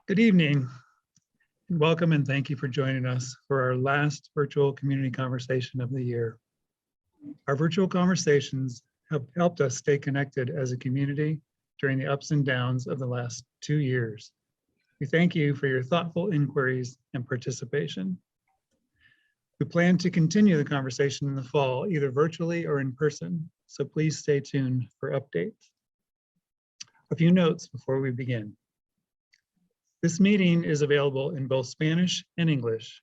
Good evening. Welcome and thank you for joining us for our last virtual community conversation of the year. Our virtual conversations have helped us stay connected as a community during the ups and downs of the last 2 years. We thank you for your thoughtful inquiries and participation. We plan to continue the conversation in the fall, either virtually or in person, so please stay tuned for updates. A few notes before we begin. This meeting is available in both Spanish and English.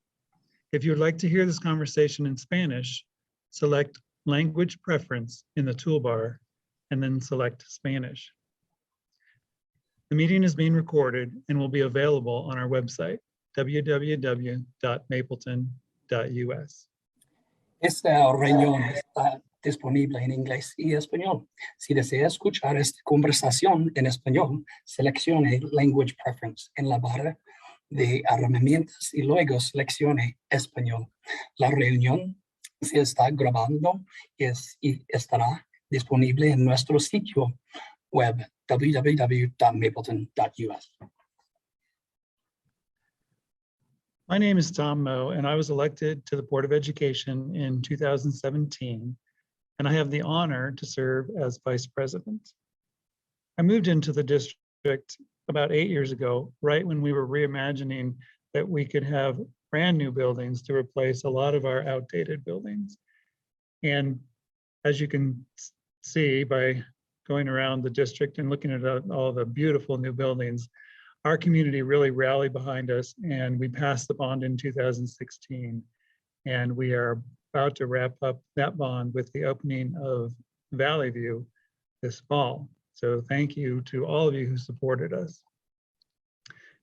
If you would like to hear this conversation in Spanish, select Language Preference in the toolbar and then select Spanish. The meeting is being recorded and will be available on our website, www.mapleton.us. Esta reunión está disponible en inglés y español. Si desea escuchar esta conversación en español, seleccione Language Preference en la barra de herramientas y luego seleccione español. La reunión se está grabando y estará disponible en nuestro sitio web www.mapleton.us. My name is Tom Moe, and I was elected to the Board of Education in 2017, and I have the honor to serve as Vice President. I moved into the district about 8 years ago, right when we were reimagining that we could have brand new buildings to replace a lot of our outdated buildings. And as you can see by going around the district and looking at all the beautiful new buildings, our community really rallied behind us, and we passed the bond in 2016. And we are about to wrap up that bond with the opening of Valley View this fall. So thank you to all of you who supported us.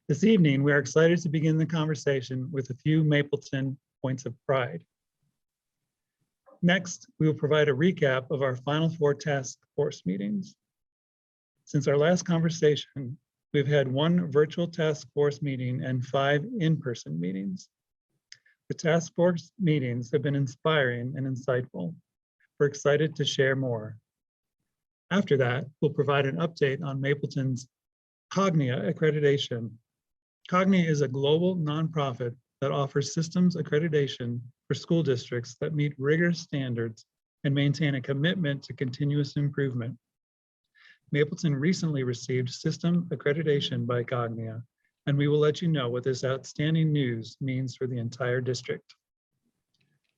This evening, we are excited to begin the conversation with a few Mapleton points of pride. Next, we will provide a recap of our final 4 task force meetings. Since our last conversation, we've had 1 virtual task force meeting and 5 in-person meetings. The task force meetings have been inspiring and insightful. We're excited to share more. After that, we'll provide an update on Mapleton's Cognia Accreditation. Cognia is a global nonprofit that offers systems accreditation for school districts that meet rigorous standards and maintain a commitment to continuous improvement. Mapleton recently received system accreditation by Cognia, and we will let you know what this outstanding news means for the entire district.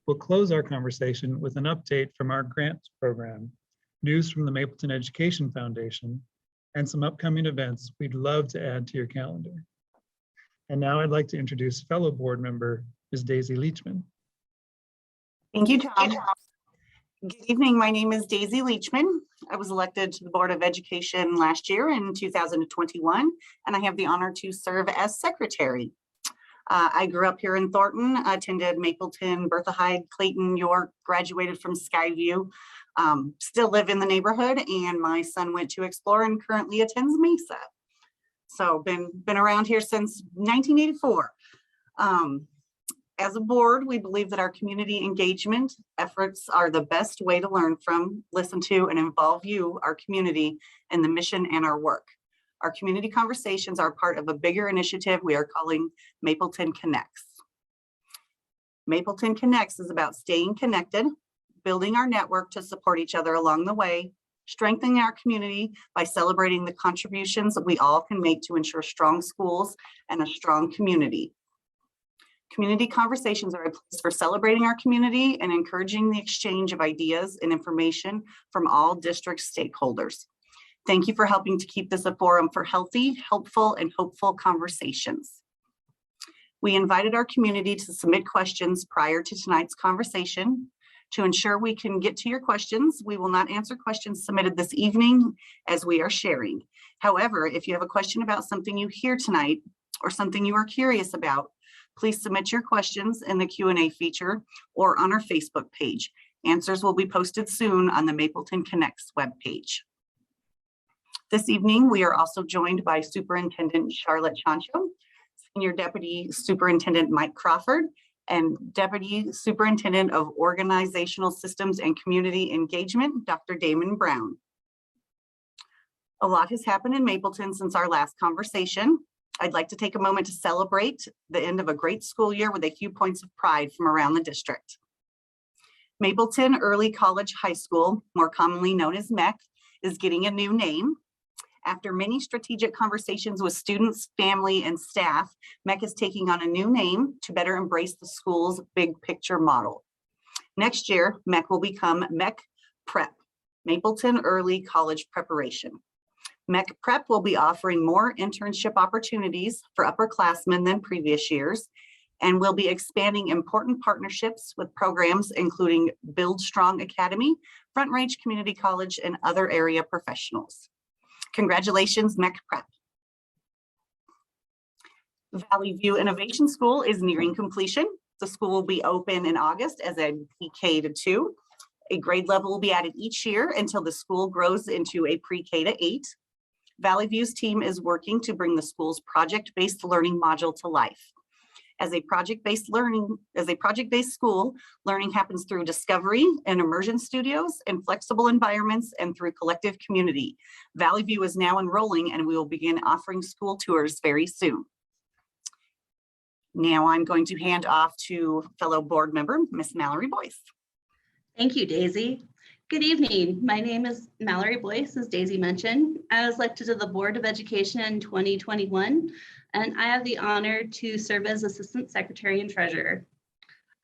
We'll close our conversation with an update from our grants program, news from the Mapleton Education Foundation, and some upcoming events we'd love to add to your calendar. And now I'd like to introduce fellow board member, Ms. Daisy Leachman. Thank you, Tom. Good evening. My name is Daisy Leachman. I was elected to the Board of Education last year in 2021, and I have the honor to serve as secretary. I grew up here in Thornton, attended Mapleton, Bertha Hyde, Clayton, York, graduated from Skyview, still live in the neighborhood, and my son went to Explore and currently attends Mesa. So been around here since 1984. As a board, we believe that our community engagement efforts are the best way to learn from, listen to, and involve you, our community, in the mission and our work. Our community conversations are part of a bigger initiative we are calling Mapleton Connects. Mapleton Connects is about staying connected, building our network to support each other along the way, strengthening our community by celebrating the contributions that we all can make to ensure strong schools and a strong community. Community conversations are a place for celebrating our community and encouraging the exchange of ideas and information from all district stakeholders. Thank you for helping to keep this a forum for healthy, helpful, and hopeful conversations. We invited our community to submit questions prior to tonight's conversation. To ensure we can get to your questions, we will not answer questions submitted this evening as we are sharing. However, if you have a question about something you hear tonight or something you are curious about, please submit your questions in the Q&A feature or on our Facebook page. Answers will be posted soon on the Mapleton Connects webpage. This evening, we are also joined by Superintendent Charlotte Chancho, Senior Deputy Superintendent Mike Crawford, and Deputy Superintendent of Organizational Systems and Community Engagement, Dr. Damon Brown. A lot has happened in Mapleton since our last conversation. I'd like to take a moment to celebrate the end of a great school year with a few points of pride from around the district. Mapleton Early College High School, more commonly known as MEC, is getting a new name. After many strategic conversations with students, family, and staff, MEC is taking on a new name to better embrace the school's big picture model. Next year, MEC will become MEC Prep, Mapleton Early College Preparation. MEC Prep will be offering more internship opportunities for upperclassmen than previous years, and will be expanding important partnerships with programs including Build Strong Academy, Front Range Community College, and other area professionals. Congratulations, MEC Prep. Valley View Innovation School is nearing completion. The school will be open in August as a pre-K to 2. A grade level will be added each year until the school grows into a pre-K to 8. Valley View's team is working to bring the school's project-based learning module to life. As a project-based school, learning happens through discovery and immersion studios and flexible environments and through collective community. Valley View is now enrolling, and we will begin offering school tours very soon. Now I'm going to hand off to fellow board member, Miss Mallory Boyce. Thank you, Daisy. Good evening. My name is Mallory Boyce, as Daisy mentioned. I was elected to the Board of Education in 2021, and I have the honor to serve as Assistant Secretary and Treasurer.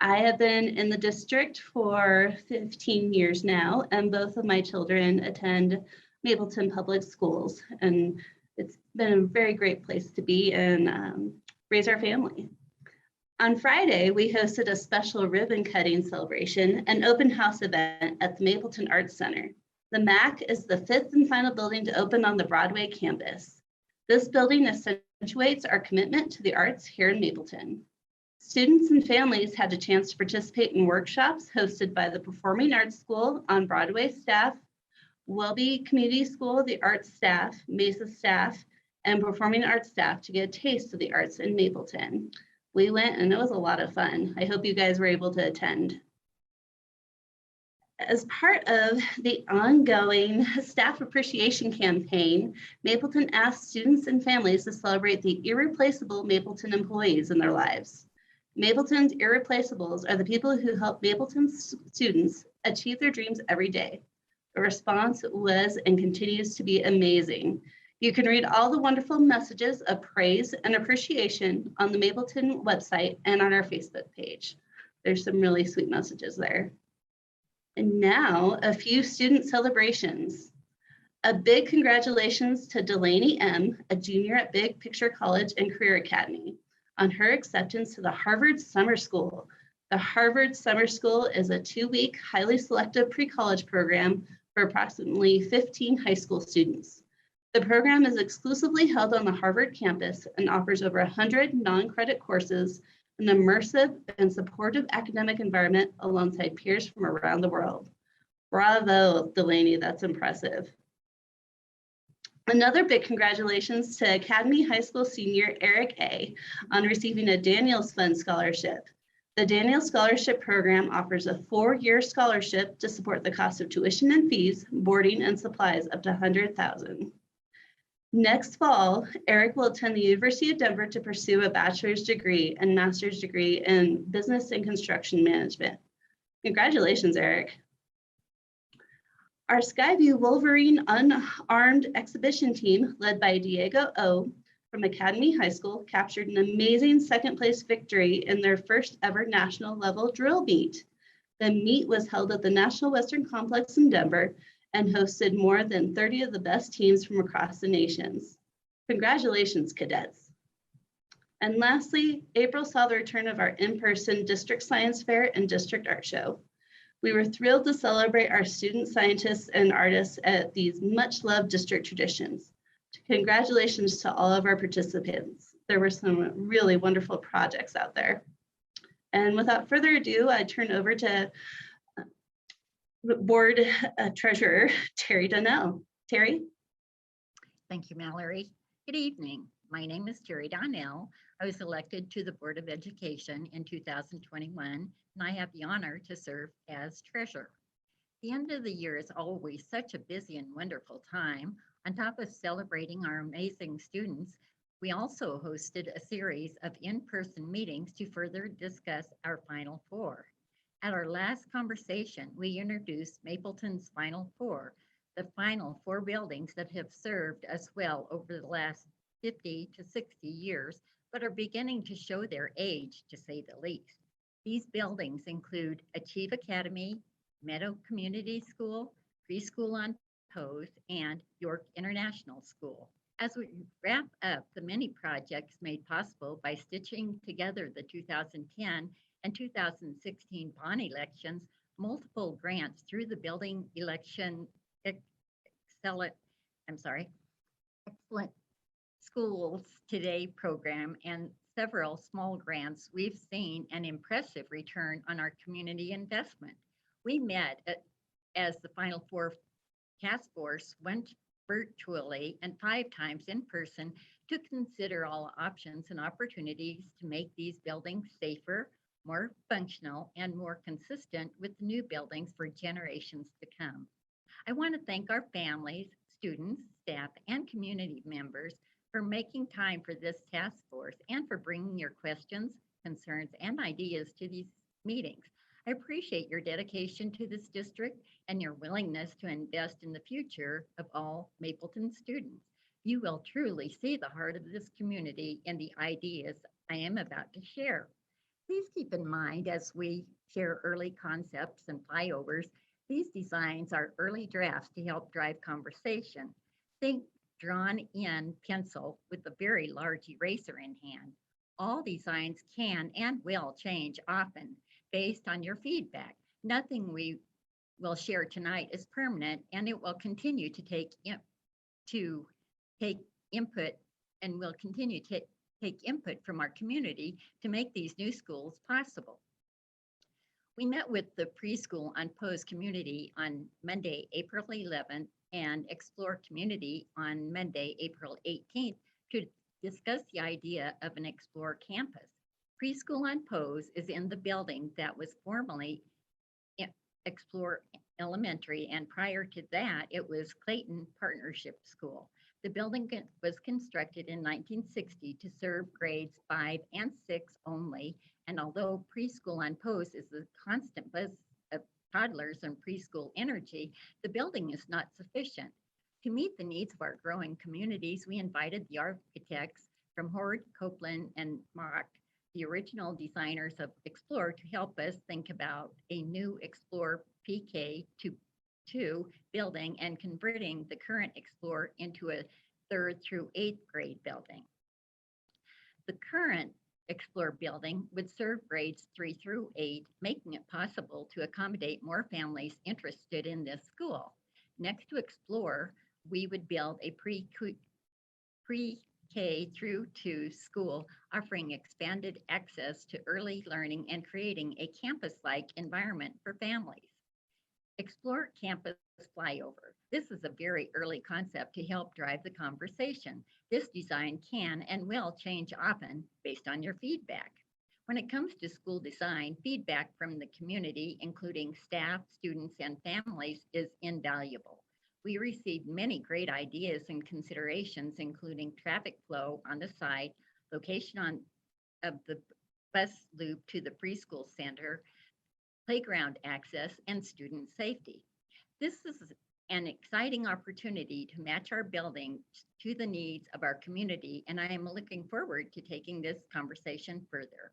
I have been in the district for 15 years now, and both of my children attend Mapleton Public Schools, and it's been a very great place to be and raise our family. On Friday, we hosted a special ribbon cutting celebration and open house event at the Mapleton Arts Center. The MAC is the 5th and final building to open on the Broadway campus. This building accentuates our commitment to the arts here in Mapleton. Students and families had a chance to participate in workshops hosted by the Performing Arts School on Broadway staff, Welby Community School, the arts staff, Mesa staff, and Performing Arts staff to get a taste of the arts in Mapleton. We went and it was a lot of fun. I hope you guys were able to attend. As part of the ongoing staff appreciation campaign, Mapleton asked students and families to celebrate the irreplaceable Mapleton employees in their lives. Mapleton's irreplaceables are the people who help Mapleton students achieve their dreams every day. The response was and continues to be amazing. You can read all the wonderful messages of praise and appreciation on the Mapleton website and on our Facebook page. There's some really sweet messages there. And now a few student celebrations. A big congratulations to Delaney M., a junior at Big Picture College and Career Academy, on her acceptance to the Harvard Summer School. The Harvard Summer School is a 2-week, highly selective pre-college program for approximately 15 high school students. The program is exclusively held on the Harvard campus and offers over 100 non-credit courses, an immersive and supportive academic environment alongside peers from around the world. Bravo, Delaney, that's impressive. Another big congratulations to Academy High School senior Eric A. on receiving a Daniels Fund scholarship. The Daniels Scholarship Program offers a 4-year scholarship to support the cost of tuition and fees, boarding, and supplies up to $100,000. Next fall, Eric will attend the University of Denver to pursue a bachelor's degree and master's degree in business and construction management. Congratulations, Eric. Our Skyview Wolverine Unarmed Exhibition team, led by Diego O. from Academy High School, captured an amazing second-place victory in their first ever national level drill meet. The meet was held at the National Western Complex in Denver and hosted more than 30 of the best teams from across the nations. Congratulations, cadets. And lastly, April saw the return of our in-person District Science Fair and District Art Show. We were thrilled to celebrate our student scientists and artists at these much-loved district traditions. Congratulations to all of our participants. There were some really wonderful projects out there. And without further ado, I turn over to Board Treasurer Terry Donnell. Terry? Thank you, Mallory. Good evening. My name is Terry Donnell. I was elected to the Board of Education in 2021, and I have the honor to serve as treasurer. The end of the year is always such a busy and wonderful time. On top of celebrating our amazing students, We also hosted a series of in-person meetings to further discuss our Final Four. At our last conversation, we introduced Mapleton's Final Four, the final 4 buildings that have served us well over the last 50 to 60 years, but are beginning to show their age, to say the least. These buildings include Achieve Academy, Meadow Community School, Preschool on Pose, and York International School. As we wrap up the many projects made possible by stitching together the 2010 and 2016 bond elections, multiple grants through the Building Election Excellent Schools Today program and several small grants, we've seen an impressive return on our community investment. We met as the Final Four task force went virtually and 5 times in person to consider all options and opportunities to make these buildings safer, more functional, and more consistent with the new buildings for generations to come. I want to thank our families, students, staff, and community members for making time for this task force and for bringing your questions, concerns, and ideas to these meetings. I appreciate your dedication to this district and your willingness to invest in the future of all Mapleton students. You will truly see the heart of this community in the ideas I am about to share. Please keep in mind as we share early concepts and flyovers, these designs are early drafts to help drive conversation. Think drawn in pencil with a very large eraser in hand. All designs can and will change often based on your feedback. Nothing we will share tonight is permanent, and it will continue to take input and will continue to take input from our community to make these new schools possible. We met with the Preschool on Pose community on Monday, April 11th, and Explore community on Monday, April 18th, to discuss the idea of an Explore campus. Preschool on Pose is in the building that was formerly Explore Elementary, and prior to that, it was Clayton Partnership School. The building was constructed in 1960 to serve grades 5 and 6 only, and although Preschool on Pose is a constant buzz of toddlers and preschool energy, the building is not sufficient. To meet the needs of our growing communities, we invited the architects from Horde, Copeland, and Mock, the original designers of Explore, to help us think about a new Explore PK to 2 building and converting the current Explore into a 3rd through 8th grade building. The current Explore building would serve grades 3 through 8, making it possible to accommodate more families interested in this school. Next to Explore, we would build a pre-K through 2 school, offering expanded access to early learning and creating a campus-like environment for families. Explore Campus Flyover. This is a very early concept to help drive the conversation. This design can and will change often based on your feedback. When it comes to school design, feedback from the community, including staff, students, and families, is invaluable. We received many great ideas and considerations, including traffic flow on the site, location of the bus loop to the preschool center, playground access, and student safety. This is an exciting opportunity to match our building to the needs of our community, and I am looking forward to taking this conversation further.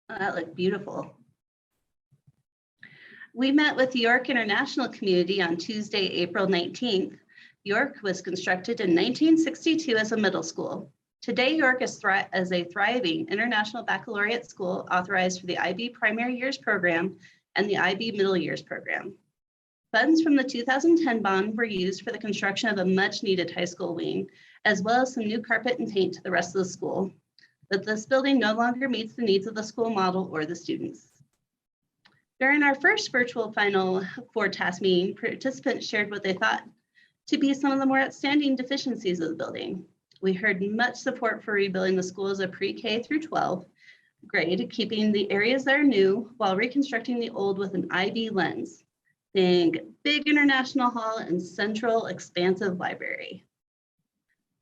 Oh, that looked beautiful. We met with the York International Community on Tuesday, April 19th. York was constructed in 1962 as a middle school. Today, York is a thriving international baccalaureate school authorized for the IB Primary Years Program and the IB Middle Years Program. Funds from the 2010 bond were used for the construction of a much-needed high school wing, as well as some new carpet and paint to the rest of the school. But this building no longer meets the needs of the school model or the students. During our first virtual Final Four task meeting, participants shared what they thought to be some of the more outstanding deficiencies of the building. We heard much support for rebuilding the school as a pre-K through 12 grade, keeping the areas that are new while reconstructing the old with an IB lens. Think big international hall and central expansive library.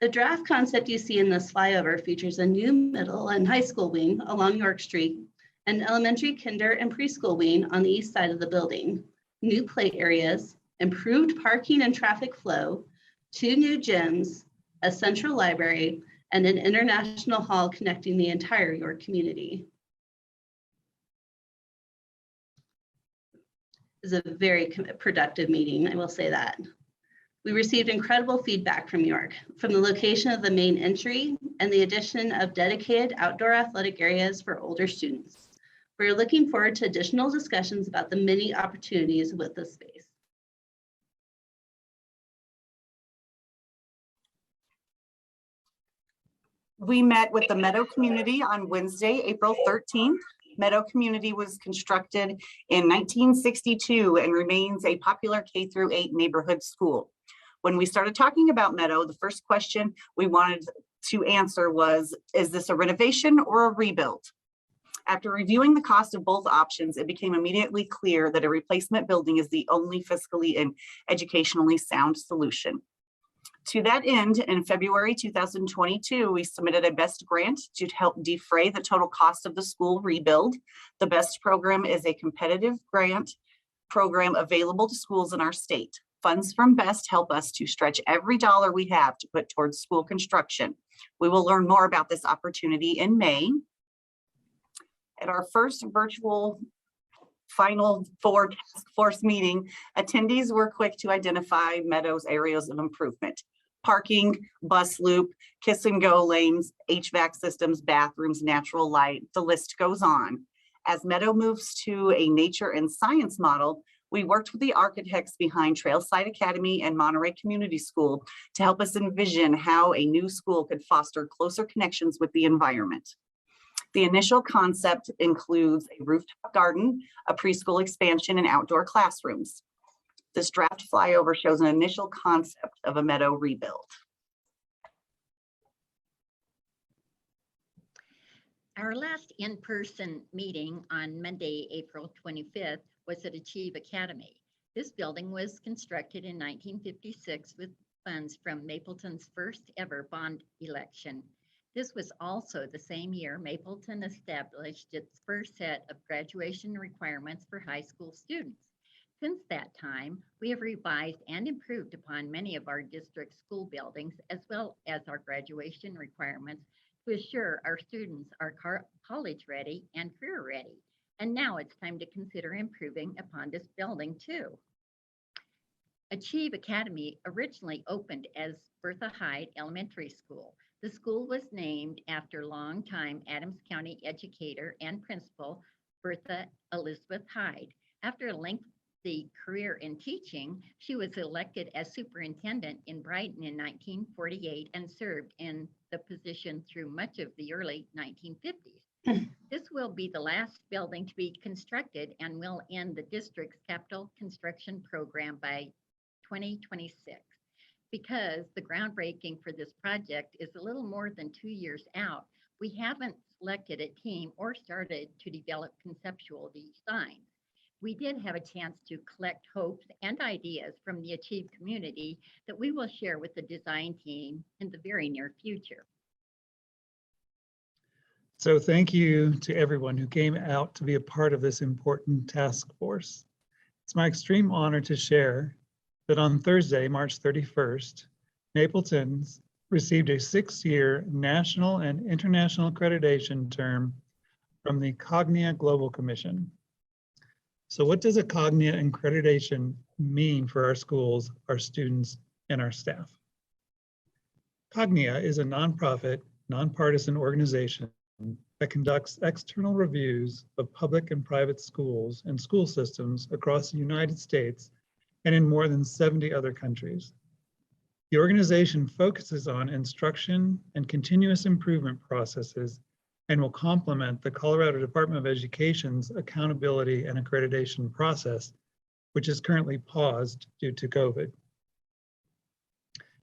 The draft concept you see in this flyover features a new middle and high school wing along York Street, an elementary, kinder, and preschool wing on the east side of the building, new play areas, improved parking and traffic flow, 2 new gyms, a central library, and an international hall connecting the entire York community. It was a very productive meeting, I will say that. We received incredible feedback from York, from the location of the main entry and the addition of dedicated outdoor athletic areas for older students. We're looking forward to additional discussions about the many opportunities with this space. We met with the Meadow Community on Wednesday, April 13th. Meadow Community was constructed in 1962 and remains a popular K-8 neighborhood school. When we started talking about Meadow, the first question we wanted to answer was, is this a renovation or a rebuild? After reviewing the cost of both options, it became immediately clear that a replacement building is the only fiscally and educationally sound solution. To that end, in February 2022, we submitted a BEST grant to help defray the total cost of the school rebuild. The BEST program is a competitive grant program available to schools in our state. Funds from BEST help us to stretch every dollar we have to put towards school construction. We will learn more about this opportunity in May. At our first virtual Final Four task force meeting, attendees were quick to identify Meadow's areas of improvement: parking, bus loop, kiss and go lanes, HVAC systems, bathrooms, natural light, the list goes on. As Meadow moves to a nature and science model, we worked with the architects behind Trailside Academy and Monterey Community School to help us envision how a new school could foster closer connections with the environment. The initial concept includes a rooftop garden, a preschool expansion, and outdoor classrooms. This draft flyover shows an initial concept of a Meadow rebuild. Our last in-person meeting on Monday, April 25th, was at Achieve Academy. This building was constructed in 1956 with funds from Mapleton's first ever bond election. This was also the same year Mapleton established its first set of graduation requirements for high school students. Since that time, we have revised and improved upon many of our district school buildings, as well as our graduation requirements, to assure our students are college ready and career ready. And now it's time to consider improving upon this building too. Achieve Academy originally opened as Bertha Hyde Elementary School. The school was named after longtime Adams County educator and principal Bertha Elizabeth Hyde. After a lengthy career in teaching, she was elected as superintendent in Brighton in 1948 and served in the position through much of the early 1950s. This will be the last building to be constructed and will end the district's capital construction program by 2026. Because the groundbreaking for this project is a little more than 2 years out, we haven't selected a team or started to develop conceptual designs. We did have a chance to collect hopes and ideas from the Achieve community that we will share with the design team in the very near future. So thank you to everyone who came out to be a part of this important task force. It's my extreme honor to share that on Thursday, March 31st, Mapleton's received a 6-year national and international accreditation term from the Cognia Global Commission. So what does a Cognia accreditation mean for our schools, our students, and our staff? Cognia is a nonprofit, nonpartisan organization that conducts external reviews of public and private schools and school systems across the United States and in more than 70 other countries. The organization focuses on instruction and continuous improvement processes and will complement the Colorado Department of Education's accountability and accreditation process, which is currently paused due to COVID.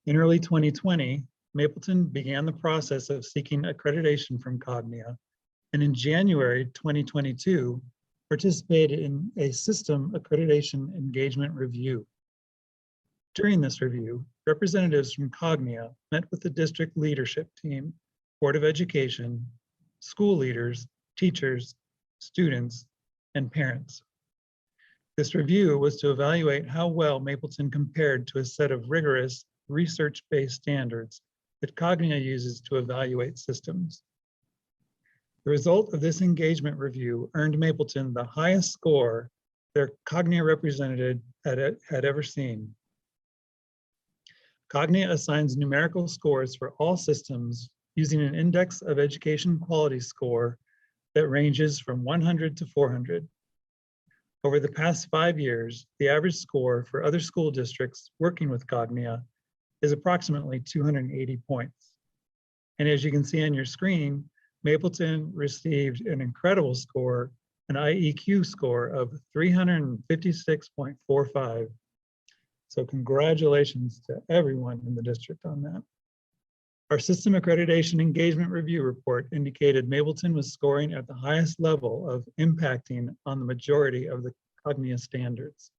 In early 2020, Mapleton began the process of seeking accreditation from Cognia, and in January 2022, participated in a system accreditation engagement review. During this review, representatives from Cognia met with the district leadership team, Board of Education, school leaders, teachers, students, and parents. This review was to evaluate how well Mapleton compared to a set of rigorous research-based standards that Cognia uses to evaluate systems. The result of this engagement review earned Mapleton the highest score their Cognia representative had ever seen. Cognia assigns numerical scores for all systems using an index of education quality score that ranges from 100 to 400. Over the past 5 years, the average score for other school districts working with Cognia is approximately 280 points. And as you can see on your screen, Mapleton received an incredible score, an IEQ score of 356.45. So congratulations to everyone in the district on that. Our system accreditation engagement review report indicated Mapleton was scoring at the highest level of impacting on the majority of the Cognia standards.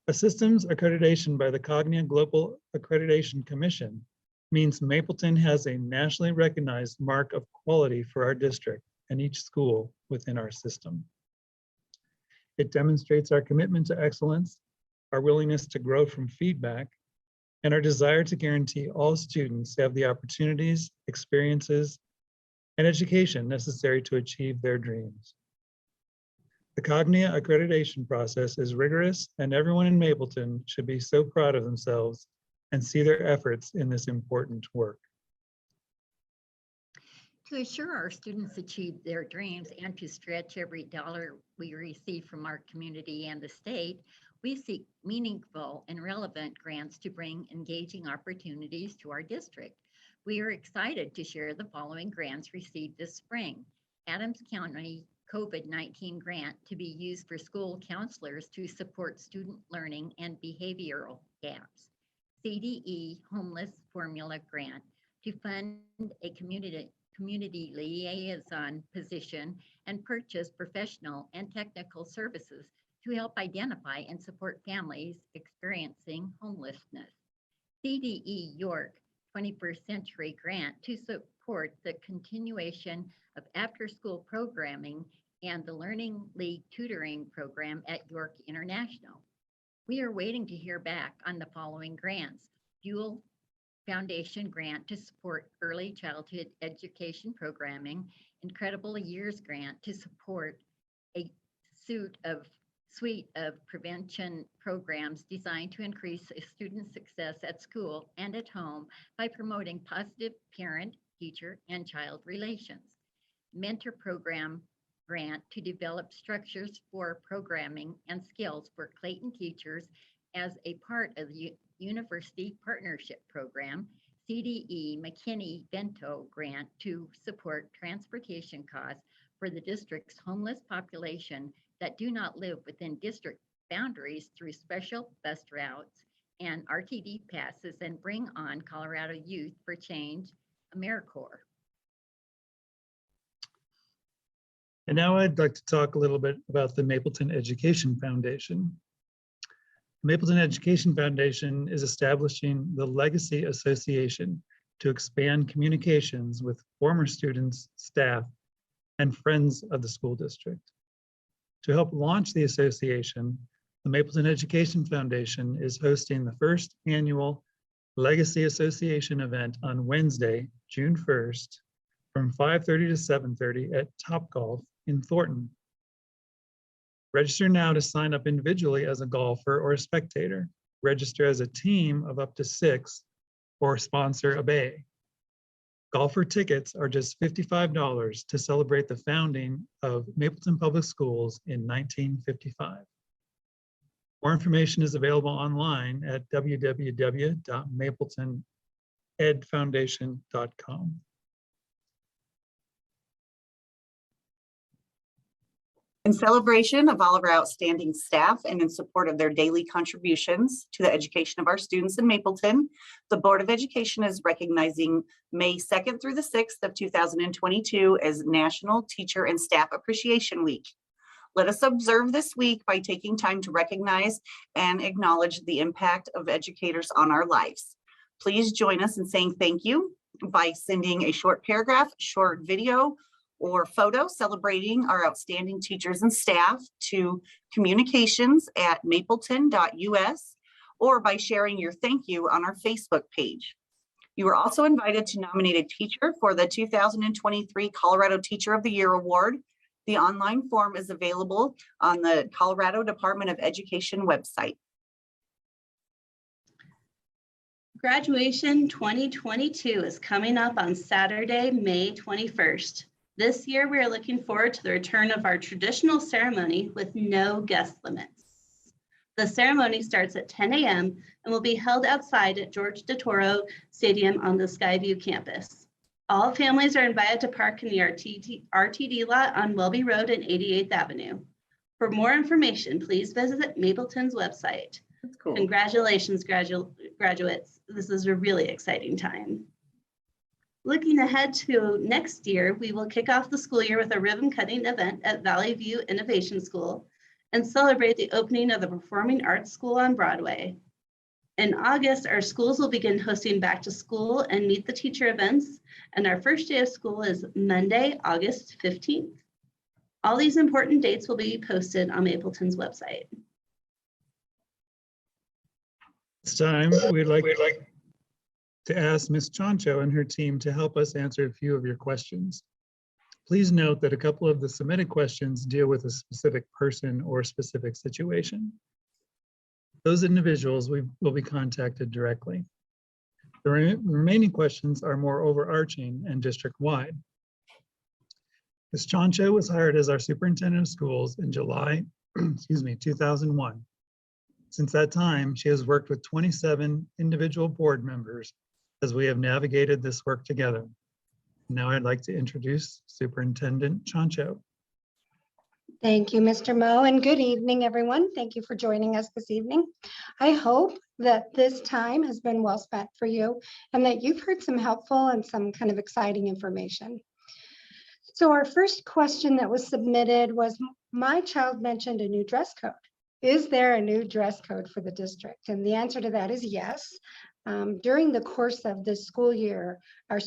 A systems accreditation by the Cognia Global Accreditation Commission means Mapleton has a nationally recognized mark of quality for our district and each school within our system. It demonstrates our commitment to excellence, our willingness to grow from feedback, and our desire to guarantee all students have the opportunities, experiences, and education necessary to achieve their dreams. The Cognia accreditation process is rigorous, and everyone in Mapleton should be so proud of themselves and see their efforts in this important work. To assure our students achieve their dreams and to stretch every dollar we receive from our community and the state, we seek meaningful and relevant grants to bring engaging opportunities to our district. We are excited to share the following grants received this spring. Adams County COVID-19 grant to be used for school counselors to support student learning and behavioral gaps. CDE Homeless Formula Grant to fund a community liaison position and purchase professional and technical services to help identify and support families experiencing homelessness. CDE York 21st Century Grant to support the continuation of after-school programming and the Learning League tutoring program at York International. We are waiting to hear back on the following grants. Dual Foundation Grant to support early childhood education programming, Incredible Years Grant to support a suite of prevention programs designed to increase student success at school and at home by promoting positive parent, teacher, and child relations. Mentor Program Grant to develop structures for programming and skills for Clayton teachers as a part of the University Partnership Program. CDE McKinney-Vento Grant to support transportation costs for the district's homeless population that do not live within district boundaries through special bus routes and RTD passes, and bring on Colorado Youth for Change AmeriCorps. And now I'd like to talk a little bit about the Mapleton Education Foundation. The Mapleton Education Foundation is establishing the Legacy Association to expand communications with former students, staff, and friends of the school district. To help launch the association, the Mapleton Education Foundation is hosting the first annual Legacy Association event on Wednesday, June 1st, from 5:30 to 7:30 at Topgolf in Thornton. Register now to sign up individually as a golfer or a spectator. Register as a team of up to 6 or sponsor a bay. Golfer tickets are just $55 to celebrate the founding of Mapleton Public Schools in 1955. More information is available online at www.mapletonedfoundation.com. In celebration of all of our outstanding staff and in support of their daily contributions to the education of our students in Mapleton, the Board of Education is recognizing May 2nd through the 6th of 2022 as National Teacher and Staff Appreciation Week. Let us observe this week by taking time to recognize and acknowledge the impact of educators on our lives. Please join us in saying thank you by sending a short paragraph, short video, or photo celebrating our outstanding teachers and staff to communications@mapleton.us, or by sharing your thank you on our Facebook page. You are also invited to nominate a teacher for the 2023 Colorado Teacher of the Year Award. The online form is available on the Colorado Department of Education website. Graduation 2022 is coming up on Saturday, May 21st. This year, we are looking forward to the return of our traditional ceremony with no guest limits. The ceremony starts at 10 a.m. and will be held outside at George DeToro Stadium on the Skyview campus. All families are invited to park in the RTD lot on Welby Road and 88th Avenue. For more information, please visit Mapleton's website. That's cool. Congratulations, graduates. This is a really exciting time. Looking ahead to next year, we will kick off the school year with a ribbon cutting event at Valley View Innovation School and celebrate the opening of the Performing Arts School on Broadway. In August, our schools will begin hosting back to school and meet the teacher events, and our first day of school is Monday, August 15th. All these important dates will be posted on Mapleton's website. This time, we'd like to ask Ms. Chancho and her team to help us answer a few of your questions. Please note that a couple of the submitted questions deal with a specific person or specific situation. Those individuals will be contacted directly. The remaining questions are more overarching and district-wide. Ms. Chancho was hired as our superintendent of schools in July 2001. Since that time, she has worked with 27 individual board members as we have navigated this work together. Now I'd like to introduce Superintendent Chancho. Thank you, Mr. Moe, and good evening, everyone. Thank you for joining us this evening. I hope that this time has been well spent for you and that you've heard some helpful and some kind of exciting information. So our first question that was submitted was, my child mentioned a new dress code. Is there a new dress code for the district? And the answer to that is yes. During the course of this school year, our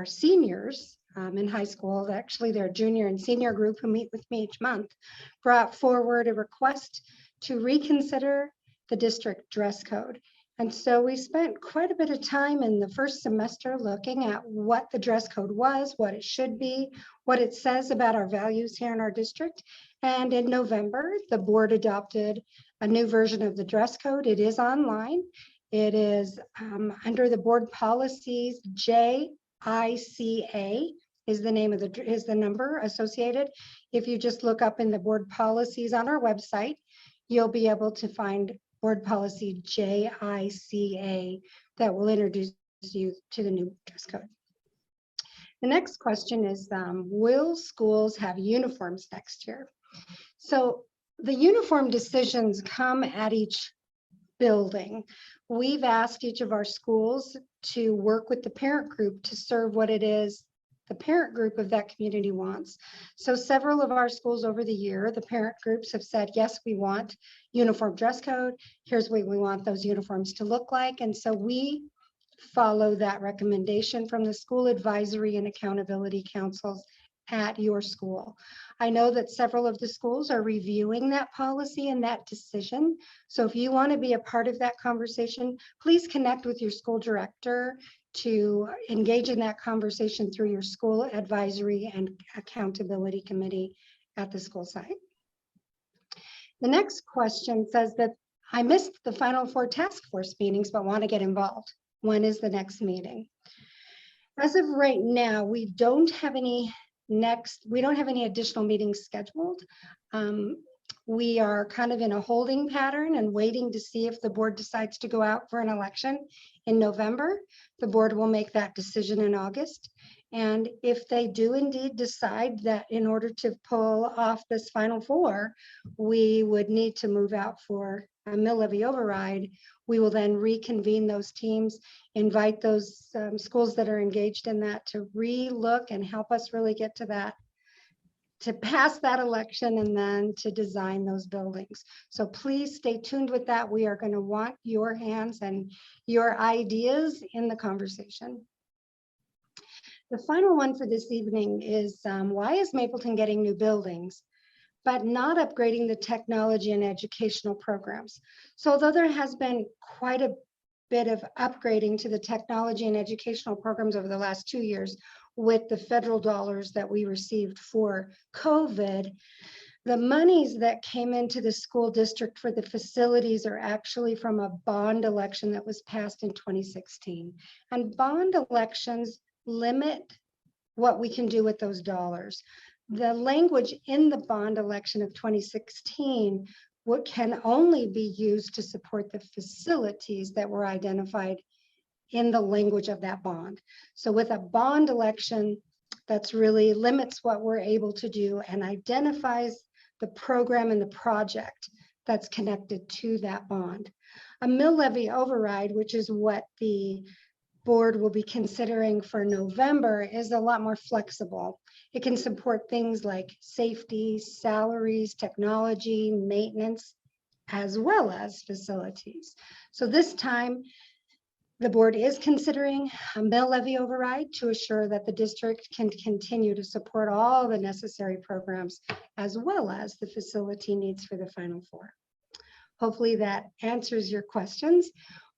seniors in high school, actually their junior and senior group who meet with me each month, brought forward a request to reconsider the district dress code. And so we spent quite a bit of time in the first semester looking at what the dress code was, what it should be, what it says about our values here in our district. And in November, the board adopted a new version of the dress code. It is online. It is under the board policies. JICA is the name of the number associated. If you just look up in the board policies on our website, you'll be able to find board policy JICA that will introduce you to the new dress code. The next question is, will schools have uniforms next year? So the uniform decisions come at each building. We've asked each of our schools to work with the parent group to serve what it is the parent group of that community wants. So several of our schools over the year, the parent groups have said, yes, we want uniform dress code. Here's what we want those uniforms to look like. And so we follow that recommendation from the school advisory and accountability councils at your school. I know that several of the schools are reviewing that policy and that decision. So if you want to be a part of that conversation, please connect with your school director to engage in that conversation through your school advisory and accountability committee at the school site. The next question says that I missed the final 4 task force meetings, but want to get involved. When is the next meeting? As of right now, we don't have any additional meetings scheduled. We are kind of in a holding pattern and waiting to see if the board decides to go out for an election in November. The board will make that decision in August. And if they do indeed decide that in order to pull off this Final Four, we would need to move out for a mill levy override, we will then reconvene those teams, invite those schools that are engaged in that to re-look and help us really get to that, to pass that election and then to design those buildings. So please stay tuned with that. We are going to want your hands and your ideas in the conversation. The final one for this evening is why is Mapleton getting new buildings, but not upgrading the technology and educational programs? So although there has been quite a bit of upgrading to the technology and educational programs over the last 2 years with the federal dollars that we received for COVID, the monies that came into the school district for the facilities are actually from a bond election that was passed in 2016. And bond elections limit what we can do with those dollars. The language in the bond election of 2016 what can only be used to support the facilities that were identified in the language of that bond. So with a bond election, that's really limits what we're able to do and identifies the program and the project that's connected to that bond. A mill levy override, which is what the board will be considering for November, is a lot more flexible. It can support things like safety, salaries, technology, maintenance, as well as facilities. So this time, the board is considering a mill levy override to assure that the district can continue to support all the necessary programs, as well as the facility needs for the Final Four. Hopefully that answers your questions.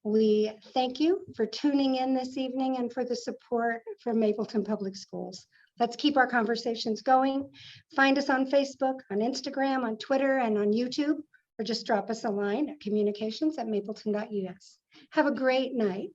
We thank you for tuning in this evening and for the support from Mapleton Public Schools. Let's keep our conversations going. Find us on Facebook, on Instagram, on Twitter, and on YouTube, or just drop us a line at communications@mapleton.us. Have a great night.